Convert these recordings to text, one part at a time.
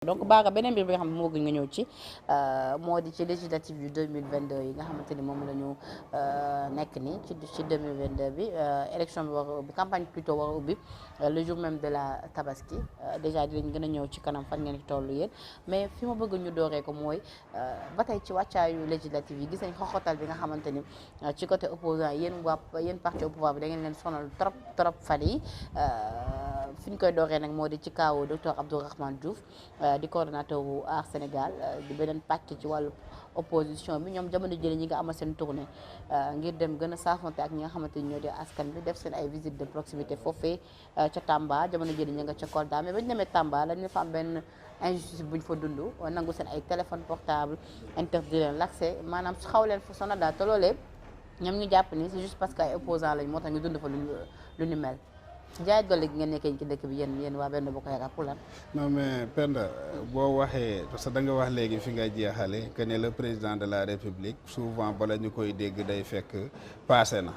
donc Bara beneen mbir bi nga xam ne moo gën nga ñëw ci moo di ci législative yu 2022 yi nga xamante ni moom la ñu nekk nii ci 2022 bi élection bi war a ubbi campagne plutôt war a ubbi le jour même de la tabaski déjà dinañ gën a ñëw ci kanam fan ngeen ci tollu yéen mais fi ma bëgg ñu dooree ko mooy ba tey ci wàccaayu législative yi gis nañ xoxotal bi nga xamante ni ci côté opposant yéen parti au pouvoir bi da ngeen leen sonal trop fan yi fi ñu koy dooree nag moo di ci kaw docteur Abdourahmane Diouf di coordonnateur wu Aar Sénégal di beneen pàcc ci wàllu opposition bi ñoom jamono jële ñi nga amal seen tournée ngir dem gën a saafante ak ñi nga xamante ni ñoo di askan bi def seen ay visite de proximité foofee ca Tamba jamono jële ñi nga ca Kolda mais bañ demee Tamba lañ fa am benn injustice buñ fa dund nangu seen ay téléphone portable interdit leen l'accès maanaam xaw leen fa sonal daal te loolee ñoom ñu jàpp ni c'est juste parce que ay opposants lañ moo tax ñu dund fa lu ni mel jaay doole gi ngeen nekkee ci dëkk bi yéen waa benn bokk yaakaar pour lan. non mais Penda boo waxee parce que da nga wax léegi fi nga jeexale que ne le président de la république souvent bala ñu koy dégg day fekk passé na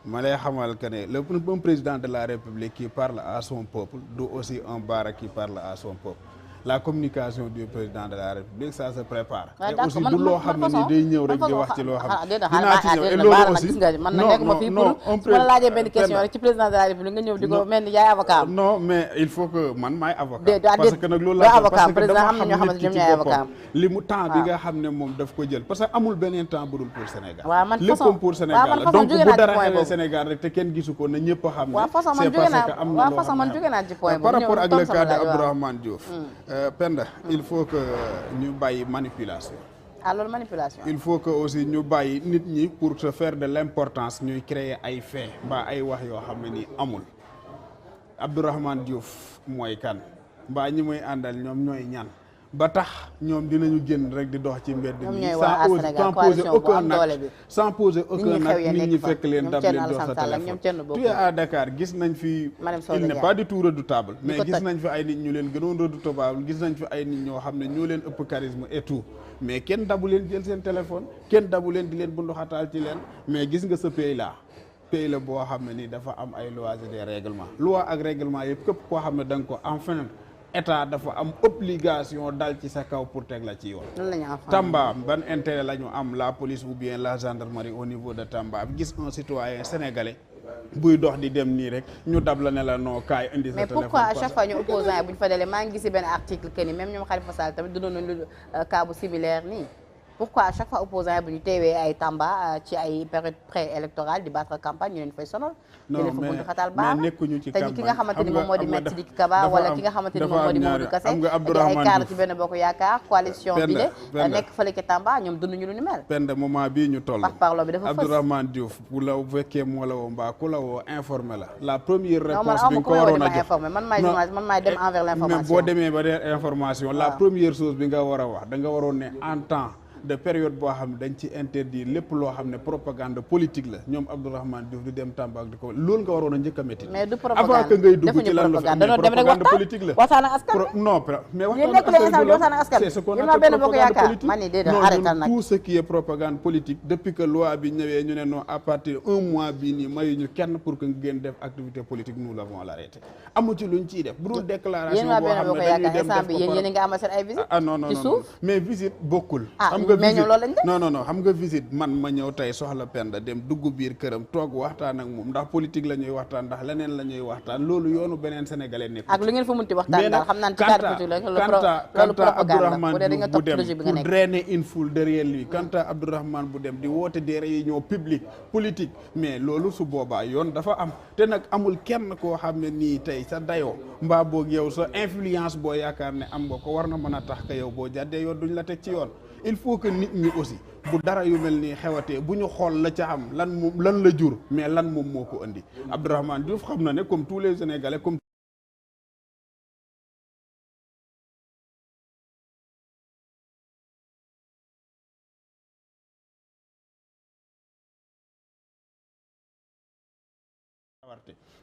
ma lay xamal que ne un président de la république qui parle à son peuple du aussi un Bara qui parle à son peuple. La communication du président de la République ça se prépare. et aussi du loo xam ne ni day ñëw rek di wax ci loo xam ne dinaa ci ñëw et loolu aussi man na nekk ma fii pour su ma la laajee benn question rek ci président de la République nga ñëw di ko mel ni yaay avocat non mais il faut que man maay avocat parce que nag loolu la parce que dama xam nit ki ci boppam li mu temps bi nga xam ne moom daf ko jël parce que amul beneen temps bu dul pour Sénégal léppam pour Sénégal la donc bu dara xewee Sénégal rek te kenn gisu ko na ñëpp a xam ne c'est parce que am na loo xam ne par rapport ak le cas de Abdourahmane Diouf Penda il faut que ñu bàyyi manipulation. loolu manipulation. il faut que aussi ñu bàyyi nit ñi pour se faire de l'importance ñuy créer ay faits mbaa ay wax yoo xam ne ni amul Abdourahmane Diouf mooy kan mbaa ñi muy àndal ñoom ñooy ñan ba tax ñoom dinañu génn rek di dox ci mbedd mi sans poser aucun acte nit ñi fekk leen dab leen dox sa téléphone tu es à Dakar gis nañ fi il n'est pas du tout redoutable mais gis nañ fi ay nit ñu leen gënoon redoutable gis nañ fi ay nit ñoo xam ne ñoo leen ëpp charisme et tout mais kenn dabu leen jël seen téléphone kenn dabu leen di leen bunduxataal ci leen mais gis nga ce pays là pays la boo xam ne ni dafa am ay lois et des règlements loi ak règlement yëpp képp koo xam ne da nga ko enfin état dafa am obligation dal ci sa kaw pour teg la ci yoon. Tamba ban intérêt la ñu am la police ou bien la gendarmerie au niveau de Tamba gis un citoyen sénégalais buy dox di dem nii rek ñu dab la ne la noo kaay indi sa téléphone. mais pourquoi à chaque fois ñu opposant yi bu ñu fa dalee maa ngi gis benn article que ni même ñoom Khalifa Sall tamit dundoon nañu cas bu similaire nii. pourquoi à chaque fois opposant bu ñu teewee ay Tamba ci ay période pré-électorale di battre campagne ñu leen fay sonal. non mais nekkuñu ci campagne te ki nga xamante ni moom moo di Maître Sidiki Kaba wala ki nga xamante ni moom moo di Mamadou Kassé di ay cadre ci benn bokk yaakaar coalition bi de nekk fële ca Tamba ñoom dunduñu lu ni mel. Penda moment bii ñu toll par parlo bi dafa fës Abdourahmane Diouf bu la fekkee moo la woo mbaa ku la woo informé la première réponse bi nga ko waroon a jox man maay journaliste man maay dem envers l'information mais boo demee ba der information la première chose bi nga war a wax da nga waroon ne en temps de période boo xam ne dañ ci interdire lépp loo xam ne propagande politique la ñoom Abdourahmane Diouf di dem Tamba ak di ko loolu nga waroon a njëkk a métti mais du propagande avant que ngay dugg ci lan la propagande politique la waxtaan ak askan non mais waxtaan ak askan c'est ce qu'on appelle propagande politique non tout ce qui est propagande politique depuis que loi bi ñëwee ñu ne non à partir un mois bii nii mayuñu kenn pour que ngeen def activité politique nous l'avons l'arrêté amu ci luñ ciy def bu dul déclaration boo xam ne dañuy dem def ko yéen nga amal seen ay visite non mais visite bokkul mais ñoom loolu lañ def non xam nga visite man ma ñëw tey soxla Penda dem dugg biir këram toog waxtaan ak moom ndax politique la ñuy waxtaan ndax leneen la ñuy waxtaan loolu yoonu beneen sénégalais nekk ak lu ngeen fa mënti waxtaan daal xam naa ci cadre politique la loolu Abdourahmane bu dem pour drainer une foule derrière lui quant à Abdourahmane bu dem di woote des réunions publiques politiques mais loolu su boobaa yoon dafa am te nag amul kenn koo xam ne nii tey sa dayoo mbaa boog yow sa influence boo yaakaar ne am nga ko war na mën a tax ka yow boo jàddee yoon duñ la teg ci yoon il faut que nit ñi aussi bu dara yu mel nii xewatee bu ñu xool la ca am lan la jur mais lan moom moo ko indi Abdourahmane Diouf xam na ne comme tous les Sénégalais comme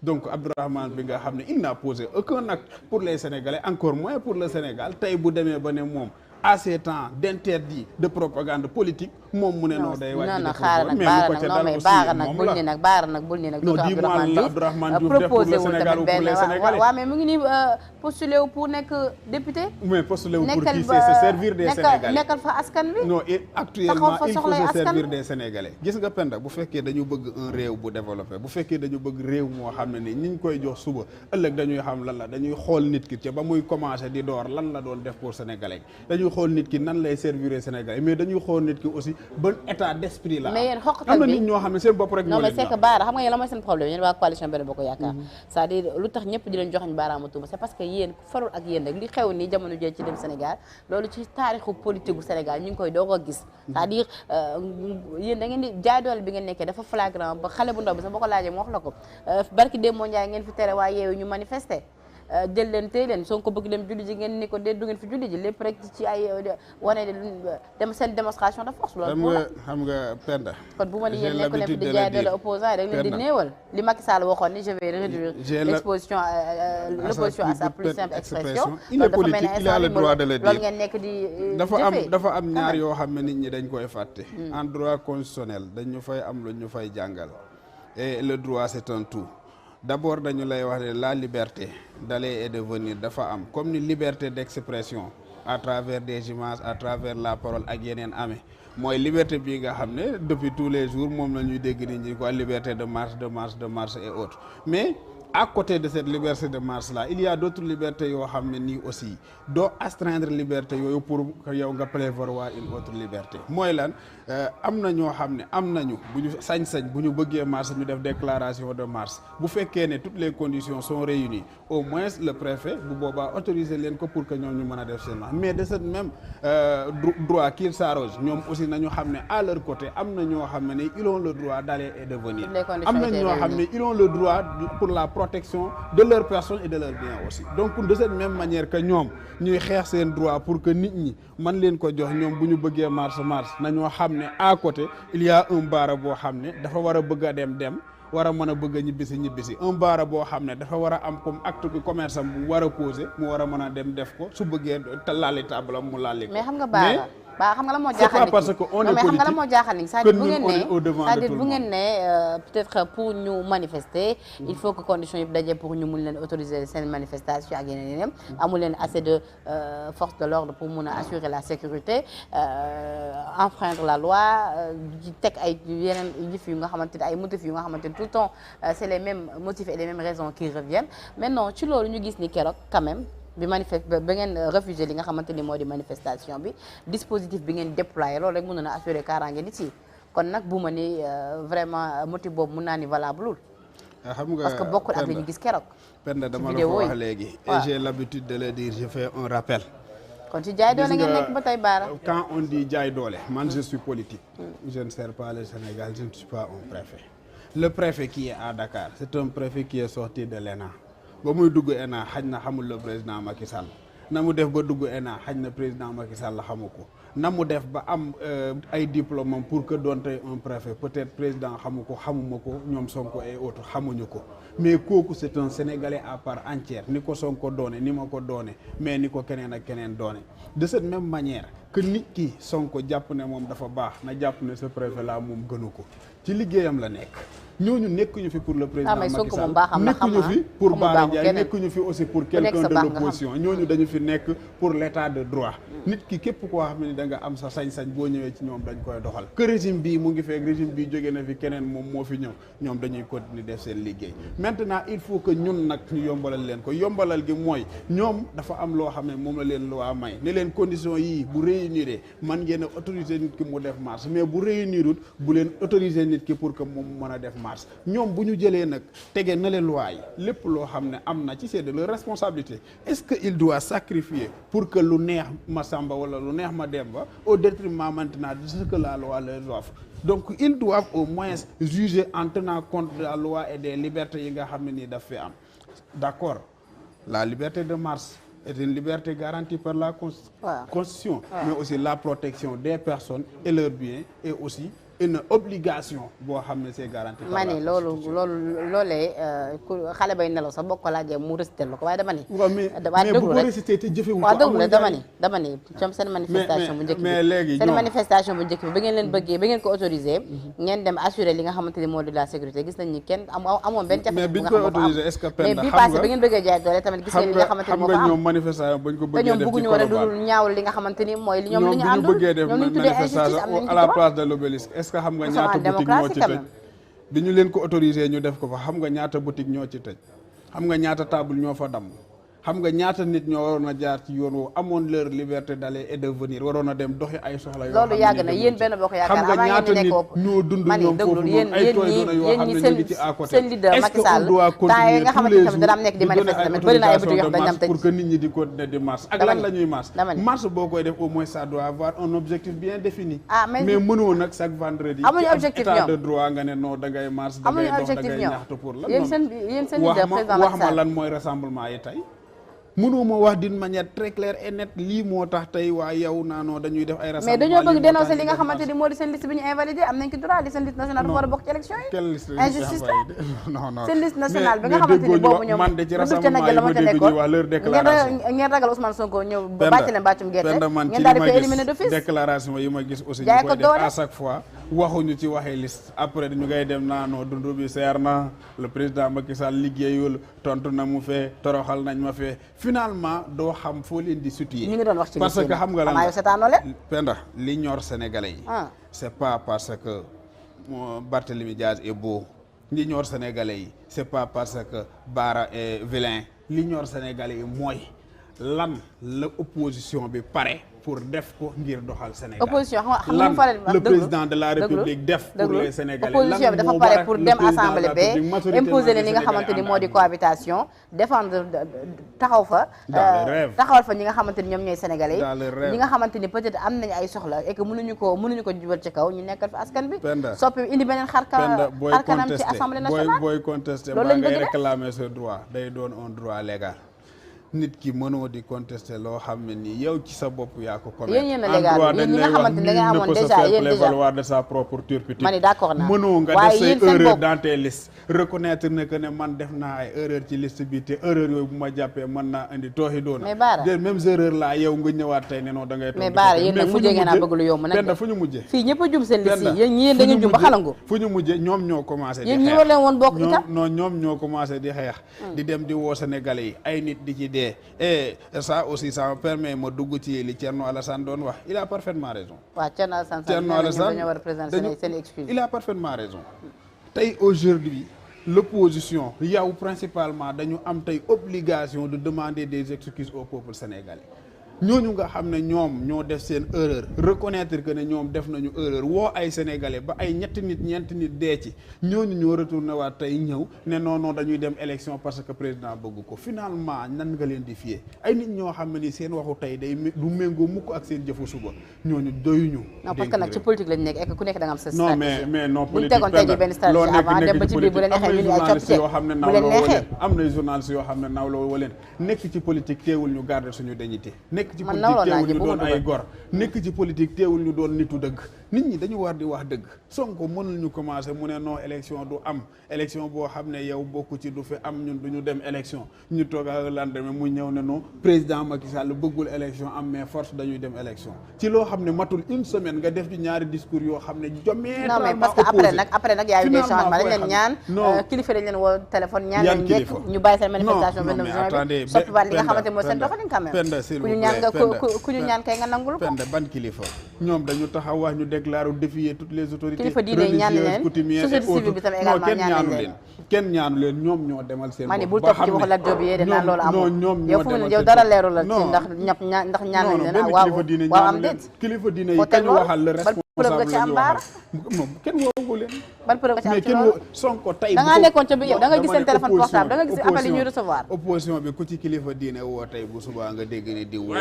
donc Abdourahmane bi nga xam ne il n'a posé aucun acte pour les Sénégalais encore moins pour le Sénégal tey bu demee ba ne moom à ces temps d'interdit de propagande politique moom mu ne non day wàcc non xaaral nag baara nag bul ni nag baara nag bul ni nag Abdourahmane Diouf proposé wul Sénégal pour les Sénégalais waaw mais mu ngi nii postulé wu pour nekk député mais postulé wu pour qui c'est se servir des Sénégalais nekkal fa askan bi non actuellement il faut se servir des Sénégalais gis nga Penda bu fekkee dañu bëgg un réew bu développé bu fekkee dañu bëgg réew moo xam ne ni ñi ñu koy jox suba ëllëg dañuy xam lan la dañuy xool nit ki ca ba muy commencé di door lan la doon def pour Sénégalais dañuy xool nit ki nan lay servir Sénégalais mais dañuy xool nit ki aussi ban état d'esprit la mais yéen xoqatal am na nit ñoo xam ne seen bopp rek non mais c'est que baara xam nga yéen la mooy seen problème yéen waa coalition Benno Bokk Yaakaar c'est-à-dire lu tax ñëpp di leen joxañ baaraamu tuuma c'est parce que yéen farul ak yéen rek li xew nii jamono jii ci dem Sénégal loolu ci taarixu politique gu Sénégal ñu ngi koy doog a gis c'est-à-dire yéen da ngeen di jaay doole bi ngeen nekkee dafa flagrant ba xale bu ndaw bi sax boo ko laajee mu wax la ko barki Demba Ndiaye ngeen fi tere waa Yewwi ñu manifester jël leen téy leen Sonko bëgg dem julli ji ngeen ni ko dee du ngeen fi julli ji lépp rek ci ay wane dem seen démonstration de force loolu xam nga Penda kon bu ma ni yéen nekku leen fi di jaay doole opposant rek leen di néewal li Macky Sall waxoon ni je vais réduire l'opposition à sa plus simple expression il est politique il a le droit de le dire loolu ngeen nekk di dafa am ñaar yoo xam ne nit ñi dañ koy fàtte en droit constitutionnel dañu fay am lu ñu fay jàngal et le droit c'est un tout d'abord dañu lay wax ne la liberté d'aller et de venir dafa am comme ni liberté d'expression à travers des images à travers la parole ak yeneen amee mooy liberté bii nga xam ne depuis tous les jours moom la ñuy dégg nit ñi quoi liberté de marche et autres mais à côté de cette liberté de marche là il y a d'autres libertés yoo xam ne nii aussi doo astreindre liberté yooyu pour que yow nga prévoir une autre liberté mooy lan am na ñoo xam ne am nañu bu ñu sañ-sañ bu ñu bëggee marche ñu def déclaration de marche bu fekkee ne toutes les conditions sont réunies au moins le préfet bu boobaa autoriser leen ko pour que ñoom ñu mën a def seen marche mais de ce même droit qu'ils s'arrogent ñoom aussi nañu xam ne à leur côté am na ñoo xam ne ils ont le droit d'aller et de venir am na ñoo xam ne ils ont le droit pour la protection de leur personne et de leurs biens aussi donc de cette même manière que ñoom ñuy xeex seen droit pour que nit ñi man leen ko jox ñoom bu ñu bëggee marche nañoo xam ne à côté il y a un baara boo xam ne dafa war a bëgg a dem war a mën a bëgg a ñibbisi un baara boo xam ne dafa war a am comme acte bi commerce am bu war a poser mu war a mën a dem def ko su bëggee laali table am mu laali ko mais xam nga baara xam nga la moo jaaxal nit parce que on est mais xam nga la moo jaaxal nit c'est-à-dire bu ngeen ne peut-être pour ñu manifester il faut que conditions yëpp daje pour ñu mun leen autoriser seen manifestation ak yeneen amul leen assez de force de l'ordre pour mun a assurer la sécurité enfreindre la loi di teg ay yeneen jëf yu nga xamante ne ay motifs yu nga xamante ne tout le temps c'est les mêmes motifs et les mêmes raisons qui reviennent maintenant ci loolu ñu gis ni keroog quand même bi ba ngeen refusé li nga xamante ni moo di manifestation bi dispositif bi ngeen déployé loolu rek mën na assurer kaaraange nit yi kon nag bu ma ni vraiment motif boobu mën naa ni valable xam nga parce que bokkul ak li ñu gis keroog Penda dama la ko wax léegi et j'ai l'habitude de le dire je fais un rappel kon ci jaay doole ngeen nekk ba tey baara quand on dit jaay doole man je suis politique je ne sers pas le Sénégal je ne suis pas un préfet le préfet qui est à Dakar c'est un préfet qui est sorti de l'ENA ba muy dugg ENA xaj na xamul le président Macky Sall na mu def ba dugg ENA xaj na président Macky Sall xamu ko na mu def ba am ay diplôme pour que doon tey un préfet peut-être président xamu ko xamuma ko ñoom Sonko et autres xamuñu ko mais kooku c'est un Sénégalais à part entière ni ko Sonko doone ni ma ko doone mais ni ko keneen ak keneen doone de cette même manière que nit ki Sonko jàpp ne moom dafa baax na jàpp ne ce préfet là moom gënu ko ci liggéeyam la nekk ñooñu nekkuñu fi pour le président Macky Sall nekkuñu fi pour Bara Ndiaye nekkuñu fi aussi pour quelqu'un de l'opposition ñooñu dañu fi nekk pour l'état de droit nit ki képp koo xam ne da nga am sa sañ-sañ boo ñëwee ci ñoom dañ koy doxal que régime bii mu ngi feek régime bii jóge na fi keneen moom moo fi ñëw ñoom dañuy continuer def seen liggéey maintenant il faut que ñun nag ñu yombalal leen ko yombalal gi mooy ñoom dafa am loo xam ne moom la leen loi may ne leen conditions yii bu réunir man ngeen a autoriser nit ki mu def marche mais bu réunirut bu leen autoriser nit ki pour que moom mën a def marche ñoom bu ñu jëlee nag tege na leen loi yi lépp loo xam ne am na ci c'est de leur responsabilité est-ce que il doit sacrifier pour que lu neex ma Samba wala lu neex ma Demba au détriment maintenant de ce que la loi leur offre donc ils doivent au moins juger en tenant compte de la loi et des libertés yi nga xam ne nii daf fi am d'accord la liberté de marche est une liberté garantie par la Constitution mais aussi la protection des personnes et leurs biens et aussi une obligation boo xam ne c'est garanti. ma ni loolee xale bay nelaw sax boo ko laajee mu récité la ko waaye dama ni. waaw mais bu ko récité te jëfewul ko amul dama ni comme seen manifestation bu njëkk bi mais léegi seen manifestation bu njëkk bi ba ngeen leen bëggee ba ngeen ko autorisé ngeen dem assurer li nga xamante ni moo di la sécurité gis nañ ni kenn amoon benn jafe mais biñ koy autorisé est-ce que mais bii passé ba ngeen bëggee jaay doole tamit gis ngeen li nga xamante ni moo fa am ñoom manifestation bañ ko bëggee def ñoom bëgguñu war a dul ñaawul li nga xamante ni mooy li ñoom li ñu àndul ñoom ñu tuddee injustice am nañu à la place de l'obélisque est-ce que xam nga ñaata boutique ñoo ci tëj bi ñu leen ko autorisé ñu def ko fa xam nga ñaata boutique ñoo ci tëj xam nga ñaata table ñoo fa damm xam nga ñaata nit ñoo waroon a jaar ci yoon woo amoon leur liberté d'aller et de venir waroon a dem doxi ay soxla yoo loolu yàgg na yéen benn bokk yaakaar xam nga ñaata nit ñoo dund ñoom foofu noonu ay tooy doona yoo xam ne ñu ngi ci à côté seen leader Macky Sall temps yi nga xamante ni tamit dana am nekk di manifester tamit bëri na ay boutique yoo xam dañ am tëj pour que nit ñi di continuer di marche ak lan la ñuy marche marche boo koy def au moins ça doit avoir un objectif bien défini mais mënoo nag chaque vendredi amuñu objectif état de droit nga ne non da ngay marche da ngay dox da ngay ñaxtu pour lan yéen seen leader président Macky wax ma lan mooy rassemblement yi tey mënoo ma wax d'une manière très claire et nette lii moo tax tey waa yow naanoo dañuy def ay rassemblement mais dañoo bëgg dénoncer li nga xamante ni moo di seen liste bi ñu invalidé am nañ ko droit di seen liste nationale dafa war a bokk ci élection yi quelle liste injustice non seen liste nationale bi nga xamante ni boobu ñoom man de ci rassemblement yi ma dégg ñu wax leur déclaration ngeen ragal Ousmane Sonko ñëw bàcc leen bàccum gerte ngeen daal di koy éliminer d'office déclaration yi ma gis aussi ñu koy def à chaque fois waxuñu ci waxee liste après ñu ngay dem naanoo dund bi seer na le président Macky Sall liggéeyul tontu na mu fee toroxal nañ ma fee finalement doo xam foo leen di situer ñu ngi doon wax ci parce que xam nga lan yow seetaanoo leen Penda li ñor sénégalais yi c'est pas parce que Barthélémy Diaz est beau li ñor sénégalais yi c'est pas parce que Bara est vilain li ñor sénégalais yi mooy lan la opposition bi pare pour def ko ngir doxal Sénégal opposition xam lan nga le président de la République def pour les Sénégalais opposition bi dafa pare pour dem assemblée ba imposer leen li nga xamante ni moo di cohabitation défendre taxaw fa taxawal fa ñi nga xamante ni ñoom ñooy sénégalais ñi nga xamante ni peut-être am nañu ay soxla et que mënuñu ko jubal ci kaw ñu nekkal fi askan bi soppi indi beneen xarkanam ci assemblée nationale booy contester ba ngay réclamer ce droit day doon un droit légal nit ki mënoo di contester loo xam ne nii yow ci sa bopp yaa ko commettre yéen a légal yéen ñi nga xamante ne da nga amoon déjà yéen déjà prévaloir de sa propre turpitude ma ni d'accord naa mënoo nga def say erreur dans tes listes reconnaître ne que ne man def naa ay erreur ci liste bi te erreur yooyu bu ma jàppee mën naa indi tooxi doona mais Bara des mêmes erreurs là yow nga ñëwaat tey ne non da ngay mais Bara yéen nag mujjee ngeen a bëgg lu yomb nag Penda fu ñu mujjee fii ñëpp a jum seen liste yi yéen da ngeen jum ba xalangu fu ñu mujjee ñoom ñoo commencé di yéen ñi war leen woon bokk itam non ñoom ñoo commencé di xeex di dem di woo sénégalais yi ay nit di ci dee ça aussi ça me permet ma dugg ci li Thierno Alassane doon wax il a parfaitement raison. waaw Thierno Alassane dañoo war a présenter seen excuse. il a parfaitement raison tey aujourd'hui l'opposition yow principalement dañu am tey obligation de demander des excuses au peuple sénégalais ñooñu nga xam ne ñoom ñoo def seen erreur reconnaître que ne ñoom def nañu erreur woo ay sénégalais ba ay ñeenti nit dee ci ñooñu ñoo retourné waat tey ñëw ne non dañuy dem élection parce que président bëgg ko finalement nan nga leen di fier ay nit ñoo xam ne ni seen waxu tey day du méngoo mukk ak seen jëfu suba ñooñu doyuñu. non parce que nag ci politique lañ nekk et que ku nekk da nga am sa stratégie. non mais non politique bu ñu tegoon tey jii benn stratégie avant dem ba ci biir bu leen neexee ñu ni ay coppite bu leen neexee am na journalistes yoo xam ne nawloo leen nekk ci politique teewul ñu garder suñu dignité nekk ci man politique teewul ñu doon ay gor nekk ci politique teewul ñu doon nitu dëgg nit ñi dañu war di wax dëgg Sonko mënul ñu commencer mu ne non élection du am élection boo xam ne yow bokku ci du fi am ñun du ñu dem élection ñu toog ak lendemain mu ñëw ne non président Macky Sall bëggul élection am mais force dañuy dem élection ci loo xam ne matul une semaine nga def ci ñaari discours yoo xam ne jomee non mais parce que après nag y a eu des changements dañ leen ñaan kilifa dañ leen woo téléphone ñaan leen njëkk ñu bàyyi seen manifestation 29 juin bi soppiwaat li nga xamante mooy seen doxalin quand même ku ñu ñaan kay nga nangul ko Penda ban kilifa ñoom dañu taxaw wax ñu déclarer défier toutes les autorités kilifa diine ñaan leen société civile bi tam également ñaan leen kenn ñaanu leen ñoom ñoo demal seen bopp. ma ni bul topp ci waxu Lat Diop yee de naan loolu amul yow fu mu ne yow dara leeru la ci ndax ndax ñaan nañ leen waaw am déet kilifa diine yi kañ waxal le responsable ci am baara kenn woowu leen ban preuve nga ci am ci loolu Sonko tey da ngaa nekkoon ca bi yow da nga gis seen téléphone portable da nga gis appel yi ñuy recevoir opposition bi ku ci kilifa diine woo tey bu subaa nga dégg ne di woo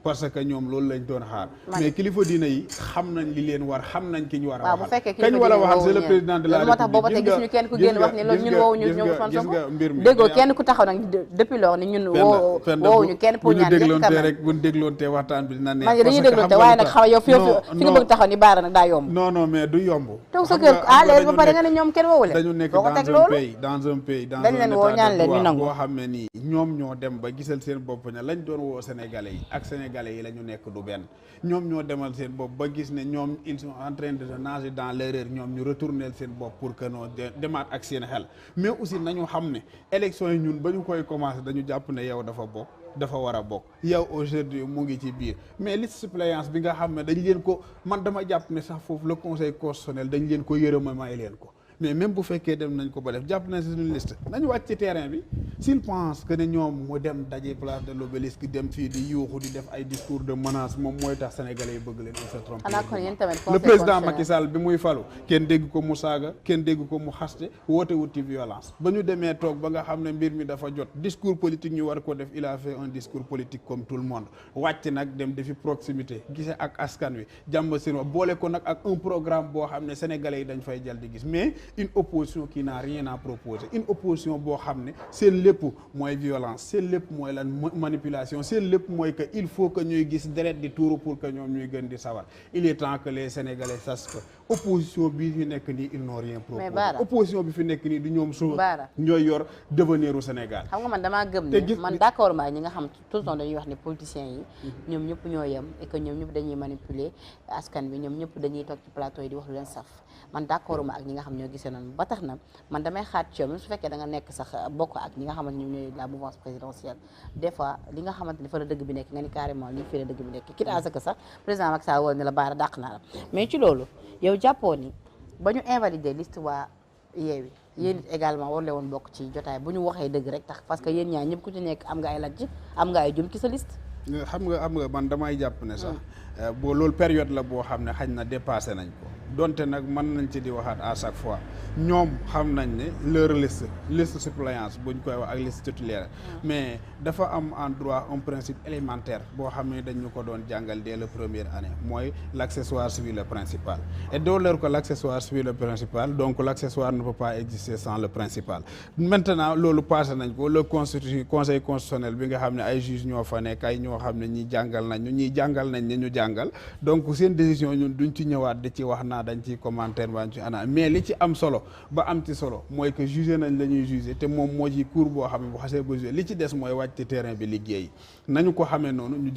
parce que ñoom loolu lañ doon xaar mais kilifa diine yi xam nañ li leen war xam nañ ki ñu war a waxal kañ war a waxal c'est le président de la République moo tax booba tey gis ñu kenn ku génn wax ni loolu ñun woowuñu ñoom Ousmane Sonko déggoo kenn ku taxaw nag depuis lors ni ñun woowuñu kenn pour ñaan dégloonte rek buñ dégloonte waxtaan bi dina neex dañuy dégloonte waaye nag xaw yow fi nga bëgg taxaw ni baara nag daa yomb. non mais du yomb. toog sa kër à l'aise ba pare nga ne ñoom kenn woowu leen. dañu nekk dans un pays dañ leen woo ñaan leen ñu nangu boo xam ne nii ñoom ñoo dem ba gisal seen bopp ne lañ doon woo sénégalais yi ak sénégalais yi la ñu nekk du benn ñoom ñoo demal seen bopp ba gis ne ñoom ils sont en train de nager dans l'erreur ñoom ñu retourner seen bopp pour que noo demaat ak seen xel mais aussi nañu xam ne élection yi ñun ba ñu koy commencé dañu jàpp ne yow dafa war a bokk yow aujourd'hui mu ngi ci biir mais liste suppléance bi nga xam ne dañ leen ko man dama jàpp ne sax foofu le conseil constitutionnel dañ leen ko yërëma may leen ko mais même bu fekkee dem nañ ko ba def jàpp nañ si une liste nañu wàcc ci terrain bi s'il pense que ne ñoom mu dem daje place de l'Obélisque dem fii di yuuxu di def ay discours de menace moom mooy tax sénégalais yi bëgg leen il se trompe. Le président Macky Sall bi muy falu kenn dégg ko mu saaga kenn dégg ko mu xaste woote wuti violence ba ñu demee toog ba nga xam ne mbir mi dafa jot discours politique ñu war ko def il a fait un discours politique comme tout le monde wàcc nag dem defi proximité gise ak askan wi jàmb seen wax boole ko nag ak un programme boo xam ne sénégalais yi dañ fay jël di gis mais une opposition qui n'a rien à proposer une opposition boo xam ne seen lépp mooy violence seen lépp mooy lan manipulation seen lépp mooy que il faut que ñuy gis deret di tuuru pour que ñoom ñuy gën di sawar il est temps que les sénégalais sachent que opposition bi fi nekk nii ils n'ont rien proposé opposition bi fi nekk nii du ñoom su ñooy yor devenir u Sénégal. xam nga man damaa gëm ne man d'accord maa ñi nga xam tout le temps dañuy wax ne politiciens yi ñoom ñëpp ñoo yem et que ñoom ñëpp dañuy manipuler askan bi ñoom ñëpp dañuy toog ci plateau yi di wax lu leen saf man d'accord ma ak ñi nga xam ñoo gisee noonu ba tax na man damay xaat ci yow su fekkee da nga nekk sax bokk ak ñi nga xamante ñoom ñooy la mouvance présidentielle des fois li nga xamante ni fa la dëgg bi nekk nga ni carrément lii fii la dëgg bi nekk quitte à ce que sax président Macky Sall woon ne la baara dàq naa la mais ci loolu yow jàppoo ni ba ñu invalider liste waa Yewwi yéen it également war leen woon bokk ci jotaay bu ñu waxee dëgg rek tax parce que yéen ñaar ñëpp ku ci nekk am nga ay lajj am nga ay jum ci sa liste xam nga man damay jàpp ne sax boo loolu période la boo xam ne xañ na dépassé nañ ko donte nag mën nañ ci di waxaat à chaque fois ñoom xam nañ ne leur liste suppléance buñ koy wax ak liste titulaire mais dafa am en droit un principe élémentaire boo xam ne dañu ko doon jàngal dès la première année mooy l'accessoire suit le principal et dès lors que l'accessoire suit le principal donc l'accessoire ne peut pas exister sans le principal maintenant loolu passé nañ ko le conseil constitutionnel bi nga xam ne ay juges ñoo fa nekk ay ñoo xam ne ñi jàngal nañ ñu jàngal donc seen décision ñun duñ ci ñëwaat di ci wax naa dañ ci commentaire waa ci ana mais li ci am solo ba am ci solo mooy que jugé nañ la ñuy jugé te moom moo ci cour boo xam ne bu xasee ba jugé li ci des mooy wàcc ci terrain bi liggéey nañu ko xamee noonu